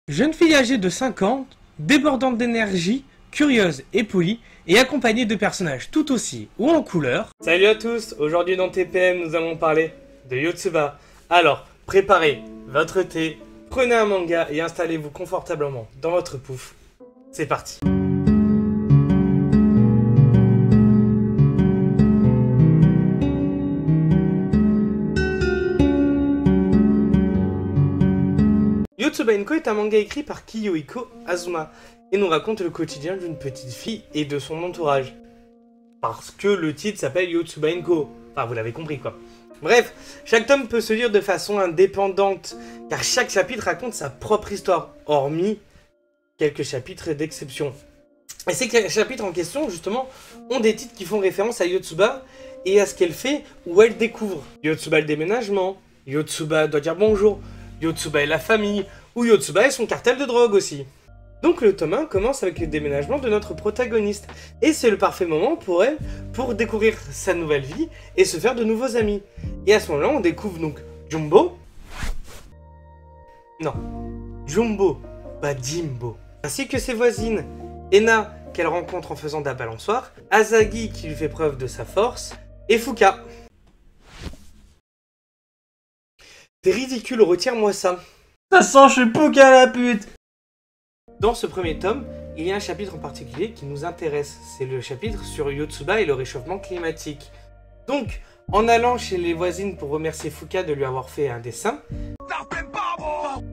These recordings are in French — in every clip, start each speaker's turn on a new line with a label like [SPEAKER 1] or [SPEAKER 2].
[SPEAKER 1] Jeune fille âgée de 5 ans, débordante d'énergie, curieuse et polie, et accompagnée de personnages tout aussi ou en couleur. Salut à tous, aujourd'hui dans TPM nous allons parler de Yotsuba. Alors, préparez votre thé, prenez un manga et installez-vous confortablement dans votre pouf. C'est parti. Yotsuba Inko est un manga écrit par Kiyohiko Azuma et nous raconte le quotidien d'une petite fille et de son entourage. Parce que le titre s'appelle Yotsuba Inko. Enfin, vous l'avez compris quoi. Bref, chaque tome peut se lire de façon indépendante, car chaque chapitre raconte sa propre histoire, hormis quelques chapitres d'exception. Et ces chapitres en question, justement, ont des titres qui font référence à Yotsuba et à ce qu'elle fait ou elle découvre. Yotsuba le déménagement, Yotsuba doit dire bonjour, Yotsuba et la famille, ou Yotsuba et son cartel de drogue aussi. Donc le tome 1 commence avec le déménagement de notre protagoniste, et c'est le parfait moment pour elle pour découvrir sa nouvelle vie et se faire de nouveaux amis. Et à ce moment-là, on découvre donc Jumbo, pas Jimbo, ainsi que ses voisines, Ena, qu'elle rencontre en faisant de la balançoire, Asagi qui lui fait preuve de sa force, et Fuka. T'es ridicule, retire-moi ça.
[SPEAKER 2] Ça sent je Fuka la pute.
[SPEAKER 1] Dans ce premier tome, il y a un chapitre en particulier qui nous intéresse. C'est le chapitre sur Yotsuba et le réchauffement climatique. Donc, en allant chez les voisines pour remercier Fuka de lui avoir fait un dessin,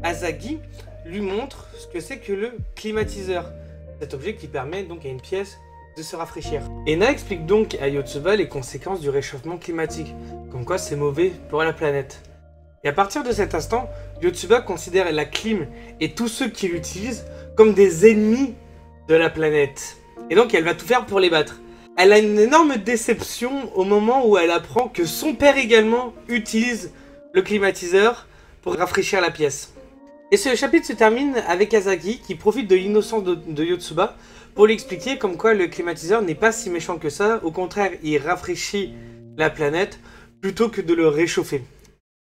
[SPEAKER 1] Asagi lui montre ce que c'est que le climatiseur. Cet objet qui permet donc à une pièce de se rafraîchir. Ena explique donc à Yotsuba les conséquences du réchauffement climatique, comme quoi c'est mauvais pour la planète. Et à partir de cet instant, Yotsuba considère la clim et tous ceux qui l'utilisent comme des ennemis de la planète. Et donc elle va tout faire pour les battre. Elle a une énorme déception au moment où elle apprend que son père également utilise le climatiseur pour rafraîchir la pièce. Et ce chapitre se termine avec Asagi qui profite de l'innocence de Yotsuba pour lui expliquer comme quoi le climatiseur n'est pas si méchant que ça. Au contraire, il rafraîchit la planète plutôt que de le réchauffer.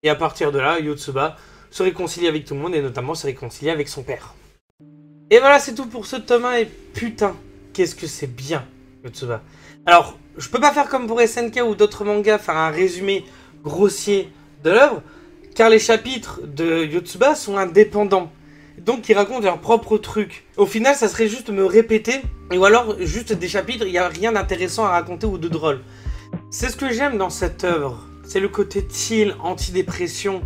[SPEAKER 1] Et à partir de là, Yotsuba se réconcilie avec tout le monde et notamment se réconcilie avec son père. Et voilà, c'est tout pour ce tome 1 et putain, qu'est-ce que c'est bien, Yotsuba. Alors, je peux pas faire comme pour SNK ou d'autres mangas, faire un résumé grossier de l'œuvre, car les chapitres de Yotsuba sont indépendants. Donc, ils racontent leur propre truc. Au final, ça serait juste me répéter, ou alors juste des chapitres, il n'y a rien d'intéressant à raconter ou de drôle. C'est ce que j'aime dans cette œuvre. C'est le côté chill, antidépression.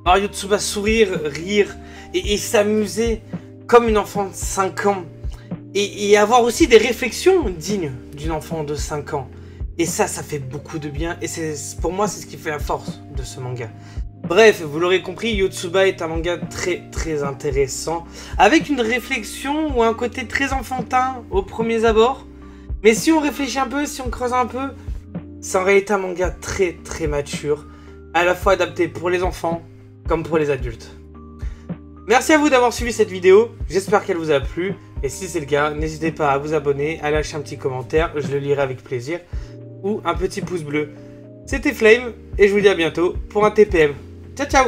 [SPEAKER 1] Alors Yotsuba sourire, rire et s'amuser comme une enfant de 5 ans. Et avoir aussi des réflexions dignes d'une enfant de 5 ans. Et ça fait beaucoup de bien. Et pour moi, c'est ce qui fait la force de ce manga. Bref, vous l'aurez compris, Yotsuba est un manga très intéressant. Avec une réflexion ou un côté très enfantin aux premiers abords. Mais si on réfléchit un peu, si on creuse un peu, ça aurait été un manga très mature, à la fois adapté pour les enfants comme pour les adultes. Merci à vous d'avoir suivi cette vidéo, j'espère qu'elle vous a plu, et si c'est le cas, n'hésitez pas à vous abonner, à lâcher un petit commentaire, je le lirai avec plaisir, ou un petit pouce bleu. C'était Flame, et je vous dis à bientôt pour un TPM. Ciao ciao.